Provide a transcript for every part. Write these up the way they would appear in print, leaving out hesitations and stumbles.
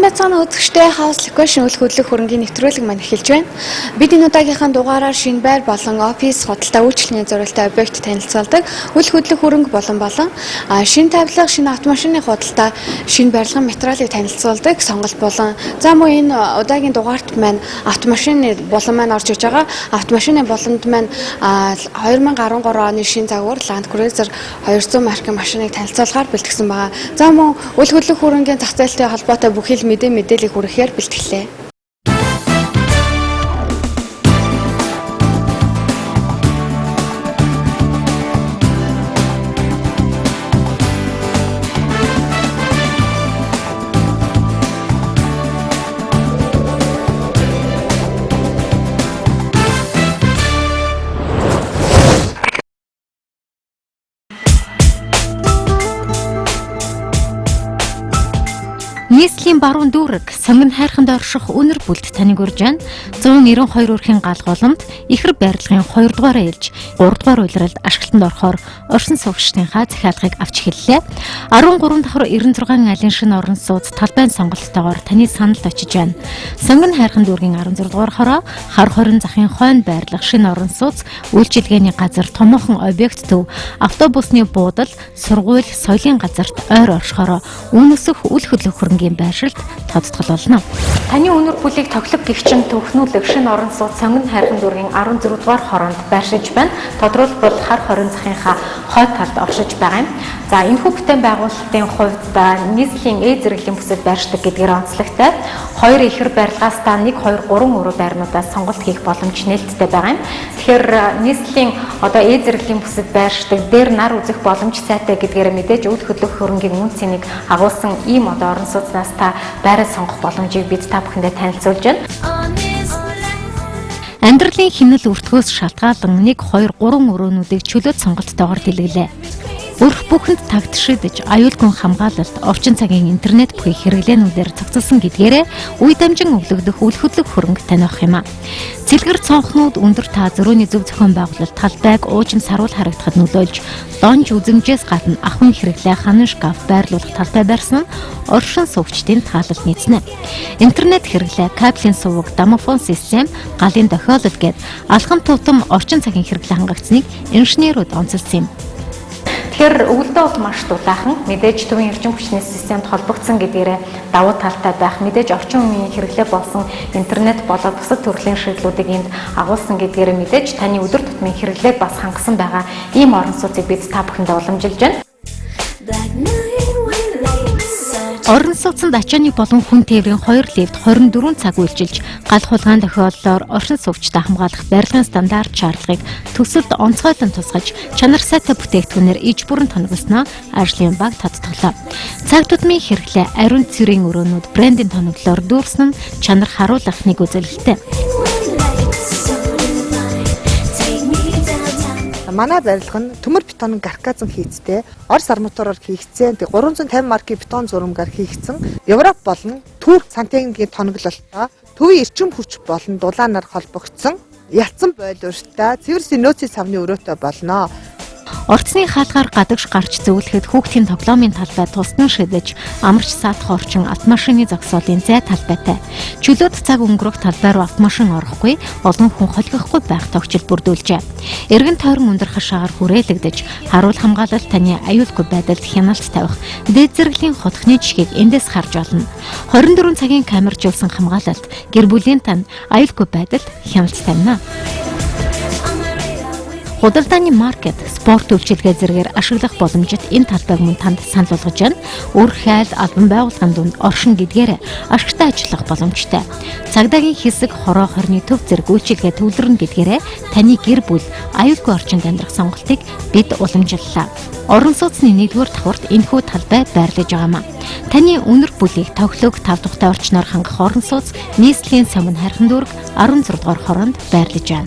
Сайн байцгаана үзэгчдээ House Location үйл хөдлөх хөрөнгийн нэвтрүүлэг маань эхэлж байна. Бид энэ удаагийнхаа дугаараар шинэ байр болон офис, худалдаа үйлчлэлийн зорилттой объект танилцуулдаг. Үйл хөдлөх хөрөнгө болон шинэ тавилга, шинэ автомашины худалдаа, шинэ барилгын материалыг танилцуулдаг сонголт болон за мөн энэ удаагийн дугаарт маань автомашины болон маань орж иж байгаа. Автомашины болонд маань 2013 оны шинэ загвар Land Cruiser 200 маркийн машиныг танилцуулахаар бэлтгэсэн байгаа. За мөн үйл хөдлөх хөрөнгийн зах зээлтэй холбоотой бүх ил мэдээллийг хүргэхээр бэлтгэлээ. Нийслэлийн баруун дүүрэг сонгон хайрханд орших үнэр бүлд таныг урьж байна. 192 өрхийн галгууламд ихэр барилгын 2 дугаараа илж 3 дугаар улиралд ашиглалтанд орохоор оршин суугчдынхаа захиалгыг авч эхэллээ. 13 давхар 96 айлын шинэ орон сууц талбайн сонголттойгоор таны саналд очиж байна. Сонгон хайрхан дүүргийн 16 дугаар хороо хар хорин захын хойно байрлах шинэ орон сууц, үйлчилгээний газар, томоохон объект төв, автобусны буудал, сургууль, соёлын газарт ойр оршихороо үнэсэх үйл хөдлөх хөрөнгийн байршилд тодтгол болно. Таны үнэр бүлийг тоглох гихчин төвхнүүлэх шинэ орон сууц сонгон хайрхан дүүргийн 16 дугаар хороонд байршиж байна. Тодорхойлбол хар хорин захынхаа хойд талд оршиж байгаа юм. За энэ хүү бүтээн байгуулалтын хувьд нийслэлийн зэрэглэлийн бүсэд байршдаг гэдгээр онцлогтой. 2 ихэр барилгаас та 1, 2, 3 өрөө байрнуудаас сонголт хийх боломж нээлттэй байгаа юм. Тэгэхээр нийслэлийн зэрэглэлийн бүсэд байршдаг, дээр нар үзэх боломж сайтай гэдгээр мэдээж үйл хөдлөх хөрөнгийн үн цэнийг агуулсан ийм орон сууцнаас та байраа сонгох боломжийг бид та бүхэндээ танилцуулж байна. Амьдралын хэмнэл өртгөөс шалтгаалan 1, 2, 3 өрөөнүүдийг чөлөөт сонголттойгоор дэлгэлээ. Өрх бүхэнд тагтшидж, аюулгүй хамгаалалт, орчин цагийн интернет бүхий хэрэглээнүүдээр цогцолсон гэдгээрээ үе дамжин өвлөгдөх үйл хөдлөх хөрөнгө таних юм а. Цэлгэр цонхнууд өндөр та зөрөөний зөв зохион байгуулалт, талбайг уужим саруул харагдахад нөлөөлж, донж үзэмжээс гадна ахуйн хэрэглээ ханан шкаф байрлуулах талбай барьсан нь оршин суугчдын таалал нийцнэ. Интернет хэрэглээ, кабелийн суваг, домофон систем, галын дохиолол гээд алхам тутам орчин цагийн хэрэглээ хангагдсныг инженерүүд онцлсан юм. Тэгэхээр өвөлдөө бол маш дулаахан, мэдээж төвийн эрчим хүчний системд холбогдсон гэдгээрээ давуу талтай байх, мэдээж орчин үеийн хэрэглээ болсон интернет болоод бусад төрлийн шийдлүүдийг энд агуулсан гэдгээрээ мэдээж таны өдөр тутмын хэрэглээг бас хангасан байгаа ийм орон сууцыг бид та бүхэндээ уламжилж байна. Орон сууцанд ачааны болон хүн тээврийн 2 лифт 24 цаг үйлчилж, гал хулгаан тохиоллоор оршин суугчдаа хамгаалах барилгын стандарт шаардлагыг төсөлд онцгойлон тусгаж, чанар сайтай бүтээгдэхүүнээр иж бүрэн тоноглосноо ажлын баг тодтоглоо. Цаг тутмын хэрэглээ, ариун цэрийн өрөөнүүд брендийн тоноглолоор дүүрсэн нь чанар харуулах нэг үзүүлэлттэй. Манай барилга нь төмөр бетон гарказан хийцтэй, орос арматураар хийгдсэн, 350 маркийн бетон зурмгаар хийгдсэн, Европ болон Турк сантигийн тоноглолтой, төвийн эрчим хүч болон дулаанаар холбогдсон, ялцсан бойлууртай, цэвэр синуци савны өрөөтэй болно. Орцны хаалгаар гадагш гарч зөвлөхөд хүүхдийн тоглоомын талбай тусдан шидэж, амарч саатах орчин автомашины зогсоолын зай талбайтай. Чөлөөт цаг өнгөрөх талбай руу автомашин орохгүй, олон хүн холгохгүй байх тогтчил бүрдүүлжээ. Эргэн тойрон өндөр хашаагаар хүрээлэгдэж, харуул хамгаалалт таны аюулгүй байдалд хяналт тавих, дээд зэрэглэлийн хотхны жишгийг эндээс харж болно. 24 цагийн камержуулсан хамгаалалт, гэр бүлийн тань аюулгүй байдалд хяналт тавина. Худалдааны маркет, спорт үйлчилгээ зэргээр ашиглах боломжит энэ талбайг мөн танд санал болгож байна. Үр хайл, албан байгууллагын дунд оршин гэдгээрээ ашигтай ажиллах боломжтой. Цагдаагийн хэсэг, хороо хорны төв зэрэг үйлчилгээ төвлөрнө гэдгээрээ таны гэр бүл аюулгүй орчинд амьдрах сонголтыг бид уламжиллаа. Орон сууцны 1-р давхарт энэхүү талбай байрлаж байгаамаа. Таны үнэр бүлийг тоглог 5 тухтай орчноор хангах орон сууц нийслэлийн сонгон хайрхан дүүрэг 16 дугаар хороонд байрлаж байна.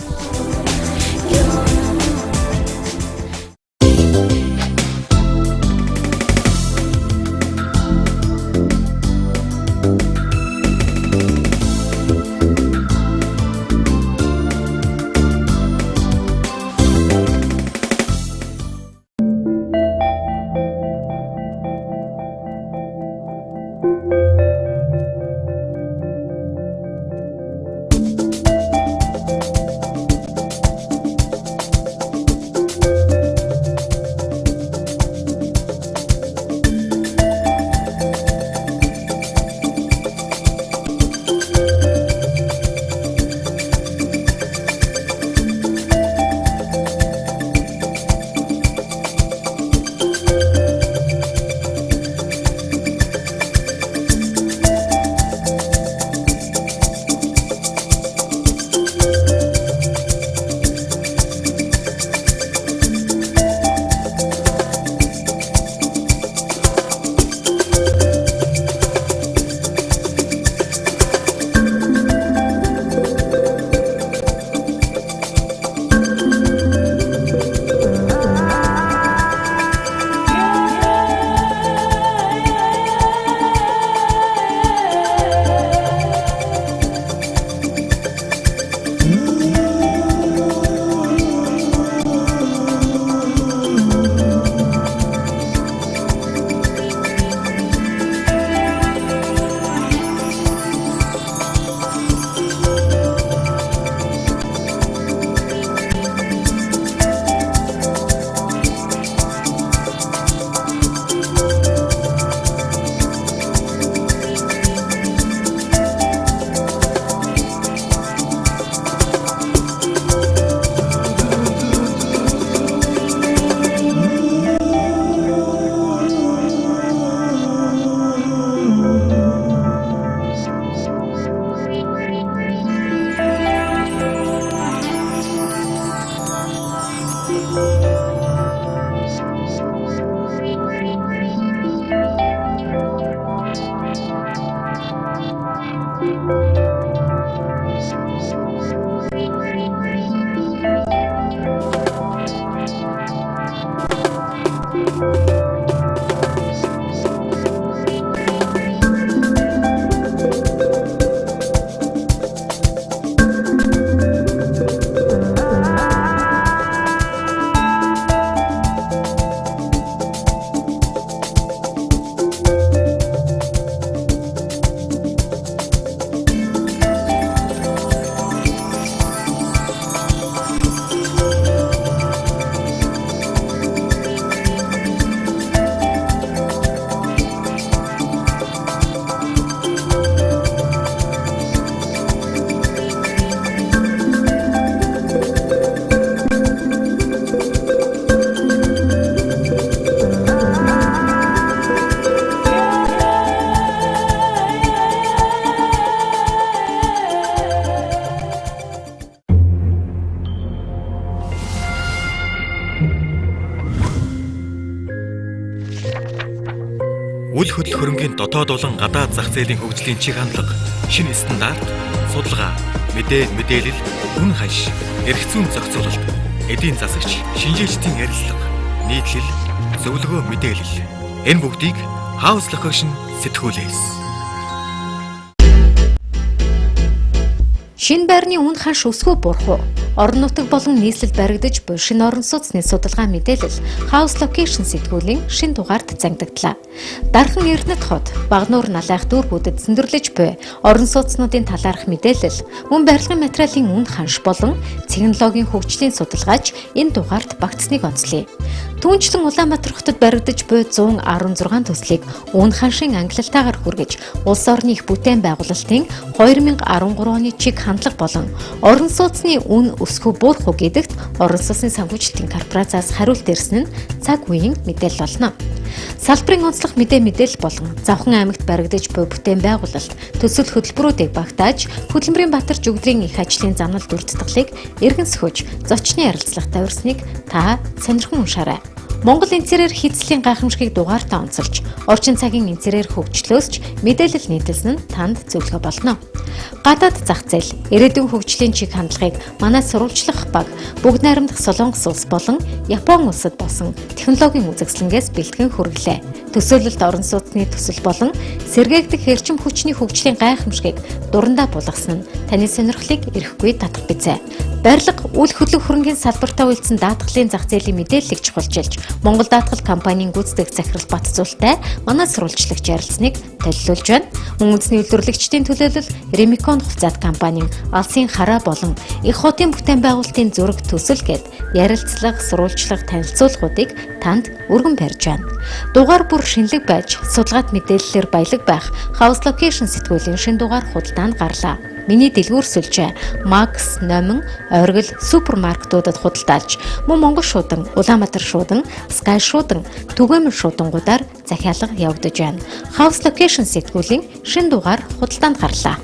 Үл хөдлөх хөрөнгийн дотоод болон гадаад зах зээлийн хөгжлийн чиг хандлага, шинэ стандарт, судалгаа, мэдээлэл, үн ханш, эрх зүйн зохицуулалт, эдийн засагч, шинжээчдийн ярилцлага, нийтлэл, зөвлөгөө мэдээлэл. Энэ бүгдийг House Location сэтгүүлээс. Шинэ байрны үн ханш өсгөө буурах уу? Орон нутаг болон нийслэл баригдаж буй шинэ орон сууцны судалгаа мэдээлэл House Location сэтгүүлийн шинэ дугаард зангигдлаа. Дархан Эрдэнэт хот, Багнуур налайх дүүргүүдэд зөндөрлөж буй орон сууцнуудын талаарх мэдээлэл, мөн барилгын материалын үн ханш болон технологийн хөгжлийн судалгаач энэ дугаард багтсныг онцлоё. Түүнчлэн Улаанбаатар хотод баригдаж буй 116 төслийг үн ханшийн ангилалтаагаар хүргэж, улс орны их бүтээн байгуулалтын 2013 оны чиг хандлага болон орон сууцны үн өсгөө буурах уу гэдэгт орон сууцны санхүүжилтийн корпорациас хариулт ирсэн нь цаг үеийн мэдээлэл болно. Салбарын онцлог мэдээлэл болон Завхан аймагт баригдаж буй бүтээн байгуулалт төсөл хөтөлбөрүүдийг багтааж, Хөдөлмөрийн Баатар жүгдрийн их ажлын замнал дүрцтгэлийг эргэн сөхөж, зочны ярилцлагатай урьсныг та сонирхон уншаарай. Монгол энцээрээр хийцлийн гайхамшигыг дугаартаа онцолж, орчин цагийн энцээрээр хөгжлөөсч мэдээлэл нийтэлсэн нь танд зөвлөгөө болно. Гадаад зах зээл, ирээдүйн хөгжлийн чиг хандлагыг манай сурвалжлах баг бүгд найрамдах Солонгос улс болон Япон улсад болсон технологийн үзэсгэлэнгээс бэлтгэн хүргэлээ. Төсөөлөлт орон сууцны төсөл болон сэргээгдэх эрчим хүчний хөгжлийн гайхамшигыг дурандаа булгасан нь таны сонирхлыг эрэхгүй татах бизээ. Барилга, үл хөдлөх хөрөнгийн салбартаа үйлдсэн даатгалын зах зээлийн мэдээллийг чухалчилж, Монгол даатгал компанийн гүйцэтгэх захирал Батцуултай манай сурвалжлагч ярилцсныг төлөвлөж байна. Мөн үндэсний үйлдвэрлэгчдийн төлөөлөл Ремикон хувьцаат компанийн алсын хараа болон их хотын бүтээн байгуулалтын зураг төсөл гэд ярилцлага, сурвалжлага, танилцуулгуудыг танд өргөн барьж байна. Дугаар бүр шинэлэг байж, судалгаат мэдээллээр баялаг байх House Location сэтгүүлийн шинэ дугаар худалдаанд гарлаа. Миний дэлгүүр сүлжээ Max, Номин, Оргил супермаркетуудад худалдаалж, мөн Монгол шуудан, Улаанбаатар шуудан, Sky шуудан, Түгээмэл шуудангуудаар захиалга явагдаж байна. House Location сэтгүүлийн шинэ дугаар худалдаанд гарлаа.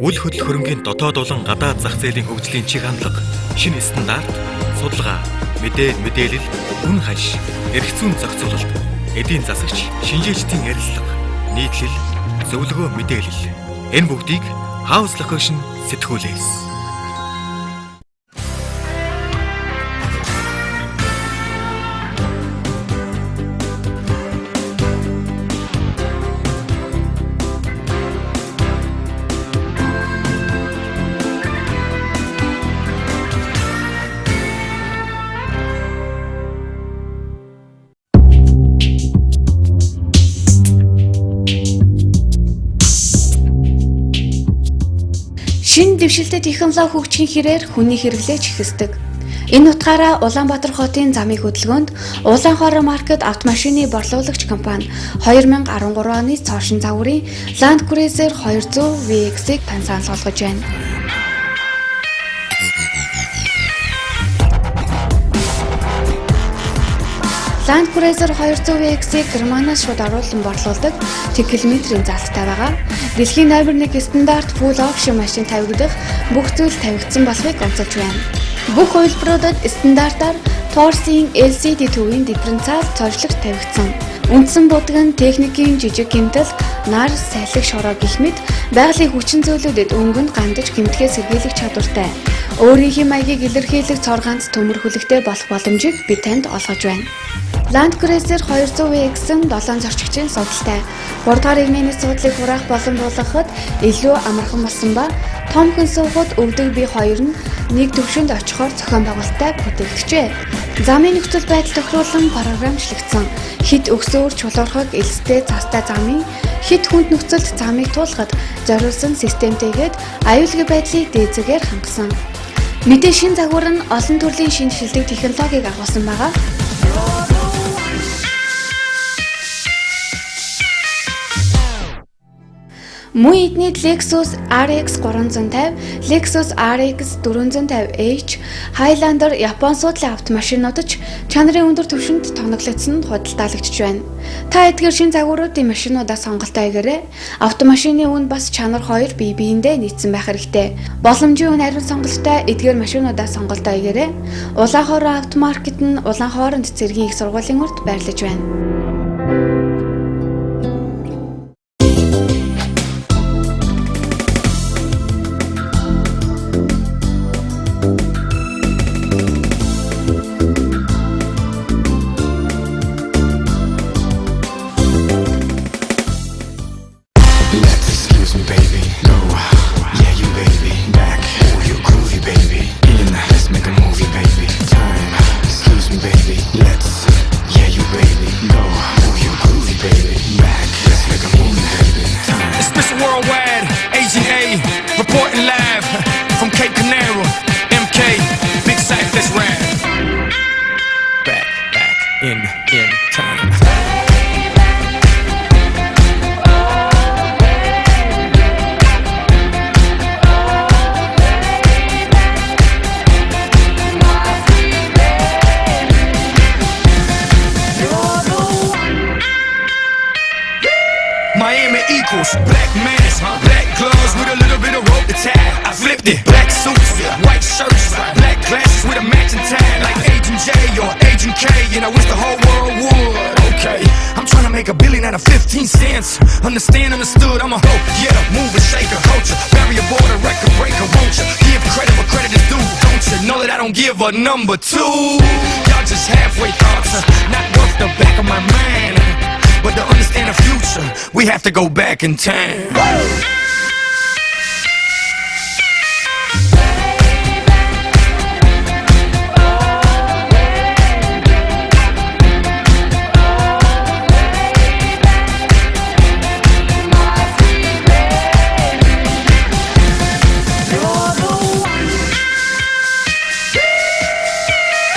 үл хөдлөх хөрөнгийн дотоод болон гадаад зах зээлийн хөгжлийн чиг хандлага, шинэ стандарт, судалгаа, мэдээлэл, үн ханш, эрх зүйн зохицуулалт, эдийн засагч, шинжээчдийн ярилцлага, нийтлэл, зөвлөгөө мэдээлэл. Энэ бүгдийг House Location сэтгүүлээс. Шинэ дэвшилтэт технологи хөгжихийн хэрээр хүний хэрэглээч ихсдэг. Энэ утгаараа Улаанбаатар хотын замын хөдөлгөөнд Улаанхоор маркет автомашины борлуулагч компани 2013 оны цоошин загварын Land Cruiser 200 VX-ийг тань санал болгож байна. Land Cruiser 200 VX-ийг Германаас шууд оруулан борлуулдаг километрийн залттай байгаа. Дэлхийн номер 1 стандарт full option машин тавигдах бүх зүйл тавигдсан болохыг онцолж байна. Бүх хувилбаруудад стандартаар Torsen LCD төвийн дифференциал цоржлогч тавигдсан. Үндсэн будаг нь техникийн жижиг гэмтэл, нар, салхи, шороо гэх мэт байгалийн хүчин зүйлүүдэд өнгөнд гандаж гэмтгээс сэргийлэх чадвартай. Өөрийнхөө маягийг илэрхийлэх цор ганц төмөр хүлэгтэй болох боломжийг бид танд олгож байна. Land Cruiser 200 VX-н 7 зорчигчийн судалтай. 3 дахь игмийн судлыг хураах боломжуулахад илүү амархан болсон ба том хүн суухад өвдөг бие хоёр нь нэг төвшөнд очихоор зохион байгуулалттай бүтээгдэжээ. Замын нөхцөл байдал тохируулан програмчлагдсан. Хит өксөөр чулуурхаг элстэй цастай замын хит хүнд нөхцөлд замыг туулахад зориулсан системтэйгээд аюулгүй байдлыг дээдсэгээр хангасан. Мэдээ шин загвар нь олон төрлийн шинэ шилдэг технологиг агуулсан байгаа. Мөн эдний Lexus RX 350, Lexus RX 450H, Highlander Япон суудлын автомашинууд ч чанарын өндөр түвшинд тоноглогдсон худалдаалагдж байна. Та эдгээр шин загваруудын машинуудаа сонголтоо хийгээрэй. Автомашины үн бас чанар хоёр бие биендээ нийцсэн байх хэрэгтэй. Боломжийн үн ариун сонголттой эдгээр машинуудаа сонголтоо хийгээрэй. Улаанхоор автомаркет нь Улаанхооронд цэргийн их сургуулийн урд байрлаж байна. Miami equals black mask, black gloves with a little bit of rope to tie. I flipped it. Black suits, white shirts, black glasses with a matching tie, like Agent J or Agent K. And I wish the whole world would. Okay, I'm trying to make $1 billion out of 15 cents. Understood. I'm a hoe, yeah, mover, shaker, culture, barrier border, record breaker, won't you? Give credit where credit is due, don't you? Know that I don't give a number two. Y'all just halfway thoughts, not worth the back of my mind. But to understand the future, we have to go back in time.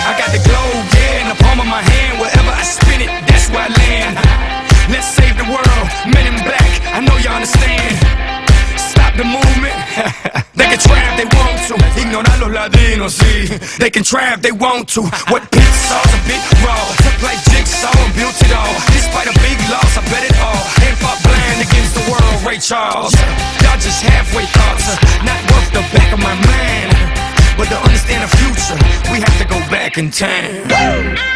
I got the globe, yeah, in the palm of my hand. Wherever I spin it, that's where I land. Let's save the world, men in black, I know you understand. Stop the movement. They can try if they want to. Ignorar los latinos, sí. They can try if they want to. What Pixar's a bit raw. Took like Jigsaw and built it all. Despite a big loss, I bet it all. Ain't fought blind against the world, Ray Charles. Y'all just halfway thoughts. back in time.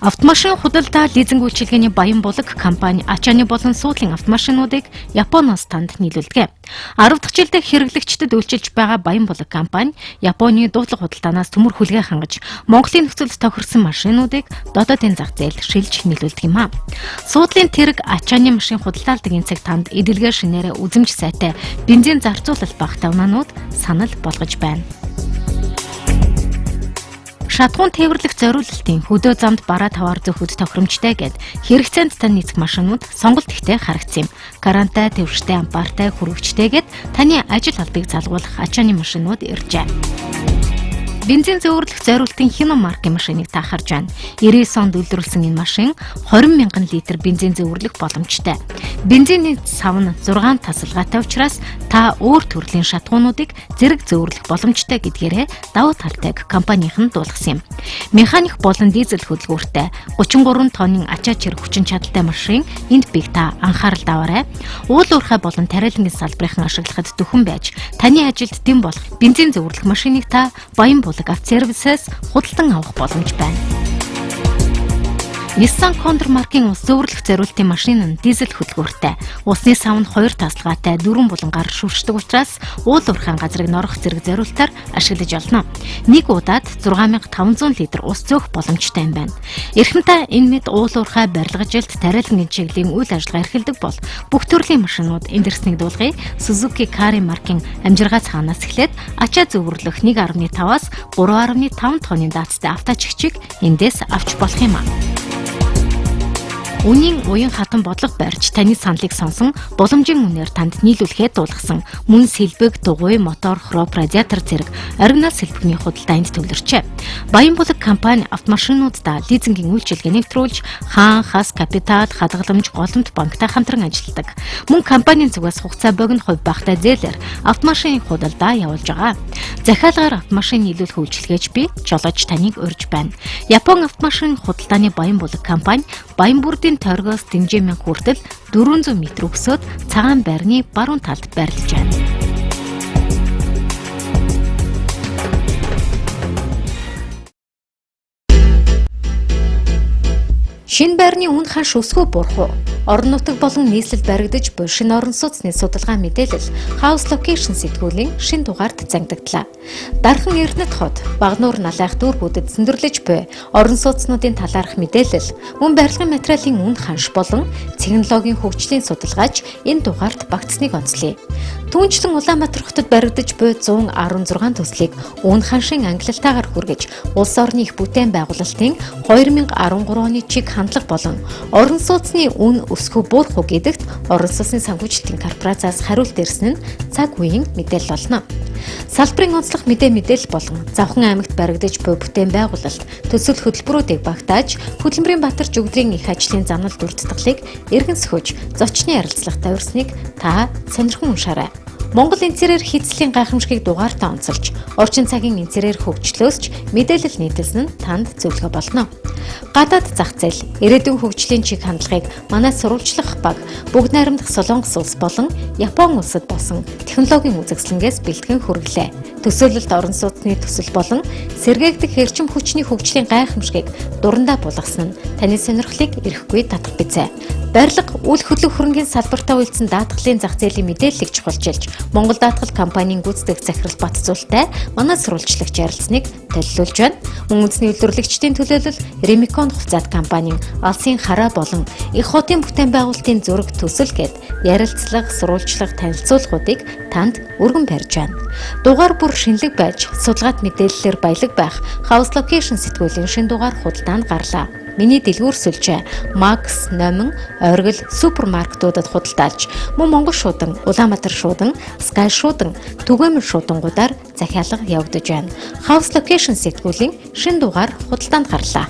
Автомашин худалдаа лизинг үйлчилгээний Баянбулаг компани ачааны болон суудлын автомашинуудыг Японоос танд нийлүүлдэг. 10 дахь жилдээ хэрэглэгчдэд үйлчилж байгаа Баянбулаг компани Японы дуудлага худалдаанаас төмөр хүлгээ хангаж Монголын нөхцөлд тохирсон машинуудыг дотоодын зах зээлд шилж нийлүүлдэг юм а. Суудлын тэрэг ачааны машин худалдаалдаг цаг танд эдэлгээр шинээрээ үзэмж сайтай бензин зарцуулалт багтаа унаанууд санал болгож байна. Шатгуун тээвэрлэх зориулалтын хөдөө замд бараа таваар зөхөд тохиромжтой гэд хэрэгцээнд тань нийцэх машинууд сонголт ихтэй харагдсан юм. Гарантай, төвштэй, ампартай, хүрэгчтэй гэд таны ажил албыг залгуулах ачааны машинууд иржээ. Бензин зөөвөрлөх зориултын Hino маркийн машиныг та харж байна. 99 онд үйлдвэрлэсэн энэ машин 20 мянган литр бензин зөөвөрлөх боломжтой. Бензиний сав нь 6 тасалгаатай учраас та өөр төрлийн шатгуунуудыг зэрэг зөөвөрлөх боломжтой гэдгээрээ давуу талтай компанийн дуулгасан юм. Механик болон дизель хөдөлгөөртэй 33 тонны ачаа чирэх хүчин чадалтай машин энд бийг та анхаарал даваарай. Уул уурхай болон тариалангийн салбарын ашиглахад дөхөн байж таны ажилд дэм болох бензин зөөвөрлөх машиныг та Баянбулаг автосервисээс худалдан авах боломж байна. Nissan Condor маркийн ус зөөвөрлөх зориултын машин нь дизель хөдөлгөөртэй. Усны сав нь 2 тасалгаатай 4 булангаар шүршдэг учраас уул уурхайн газрыг норох зэрэг зориултаар ашиглаж олно. Нэг удаад 6500 литр ус зөөх боломжтой юм байна. Эрхэнтэй энэ мэд уул уурхай барилга жилд тариалангийн чиглэлийн үйл ажиллагаа эрхэлдэг бол бүх төрлийн машинууд энд ирснийг дуулгая. Suzuki Carry маркийн амжиргаа цаанаас эхлээд ачаа зөөвөрлөх 1.5-аас 3.5 тонны даацтай автоачигчийг эндээс авч болох юм а. Үнийн уян хатан бодлого барьж таны саналыг сонсон боломжийн үнээр танд нийлүүлэхэд дуулгасан мөн сэлбэг, дугуй, мотор, хроп, радиатор зэрэг оригинал сэлбэгний худалдаанд төвлөрчээ. Баянбулаг компани автомашинуудаа лизингийн үйлчилгээ нэвтрүүлж хаан, хас, капитал, хадгаламж, голомт банктай хамтран ажилладаг. Мөн компанийн зүгээс хугацаа богино хувь багтаа зээлээр автомашины худалдаа явуулж байгаа. Захиалгаар автомашин нийлүүлэх үйлчилгээч би жолооч таныг урьж байна. Япон автомашин худалдааны Баянбулаг компани Баянбүрдийн торгоос Дэмжээмэн хүртэл 400 м өгсөд цагаан байрны баруун талд байрлаж байна. Шинэ байрны үн хаш өсгөө бурах уу? Орон нутаг болон нийслэл баригдаж буй шинэ орон сууцны судалгаа мэдээлэл House Location сэтгүүлийн шинэ дугаард зангигдлаа. Дархан Эрдэнэт хот, Багнуур налайх дүүргүүдэд зөндөрлөж буй орон сууцнуудын талаарх мэдээлэл, мөн барилгын материалын үн ханш болон технологийн хөгжлийн судалгаач энэ дугаард багтсныг онцлие. Түүнчлэн Улаанбаатар хотод баригдаж буй 116 төслийг үн ханшийн ангилалтаагаар хүргэж, улс орны их бүтээн байгуулалтын 2013 оны чиг хандлага болон орон сууцны үн өсөх үү буурах уу гэдэгт орон сууцны санхүүжилтийн корпорациас хариулт ирсэн нь цаг үеийн мэдээлэл болно. Салбарын онцлог мэдээлэл болон Завхан аймагт баригдаж буй бүтээн байгуулалт төсөл хөтөлбөрүүдийг багтааж, хөдөлмөрийн Баатар жүгдрийн их ажлын замналд үрдтгэлийг эргэн сөхөж, зочны ярилцлагатай урьсныг та сонирхон уншаарай. Монгол энцээрээр хийцлийн гайхамшигыг дугаартаа онцолж, орчин цагийн энцээрээр хөгжлөөсч мэдээлэл нийтэлсэн нь танд зөвлөгөө болно. Гадаад зах зээл, ирээдүйн хөгжлийн чиг хандлагыг манай сурвалжлах баг бүгд найрамдах Солонгос улс болон Япон улсад болсон технологийн үзэсгэлэнгээс бэлтгэн хүргэлээ. Төсөөлөлт орон сууцны төсөл болон сэргээгдэх эрчим хүчний хөгжлийн гайхамшигыг дурандаа буулгасан нь таны сонирхлыг ирэхгүй татах бизээ. Барилга, үйл хөдлөх хөрөнгийн салбартаа үйлдсэн даатгалын зах зээлийн мэдээллийг чухалчилж, Монгол даатгал компанийн гүйцэтгэх захирал Батцуултай манай сурвалжлагч ярилцсныг төлөвлөж байна. Мөн үндэсний үйлдвэрлэгчдийн төлөөлөл Ремикон хувьцаат компанийн алсын хараа болон их хотын бүтээн байгуулалтын зураг төсөл гээд ярилцлага, сурвалжлага, танилцуулгуудыг танд өргөн барьж байна. Дугаар бүр шинэлэг байж, судалгаат мэдээллээр баялаг байх House Location сэтгүүлийн шинэ дугаар худалдаанд гарлаа. Миний дэлгүүр сүлжээ Макс, Номин, Оргил супермаркетуудад худалдаалж, мөн Монгол шуудан, Улаанбаатар шуудан, Sky шуудан, Түгээмэл шуудангуудаар захиалга явагдаж байна. House Location сэтгүүлийн шинэ дугаар худалдаанд гарлаа.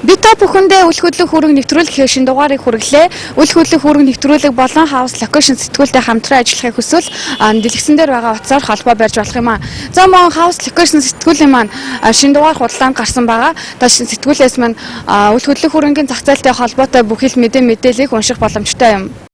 Би та бүхэндээ үйл хөдлөх хөрөнгө нэвтрүүлэх шинэ дугаарыг хүргэлээ. Үйл хөдлөх хөрөнгө нэвтрүүлэг болон House Location сэтгүүлтэй хамтран ажиллахыг хүсвэл дэлгэцэн дээр байгаа утсаар холбоо барьж болох юм аа. За мөн House Location сэтгүүлийн маань шинэ дугаар худалдаанд гарсан байгаа. Та сэтгүүлээс маань үйл хөдлөх хөрөнгөний зах зээлтэй холбоотой бүх мэдээллийг унших боломжтой юм.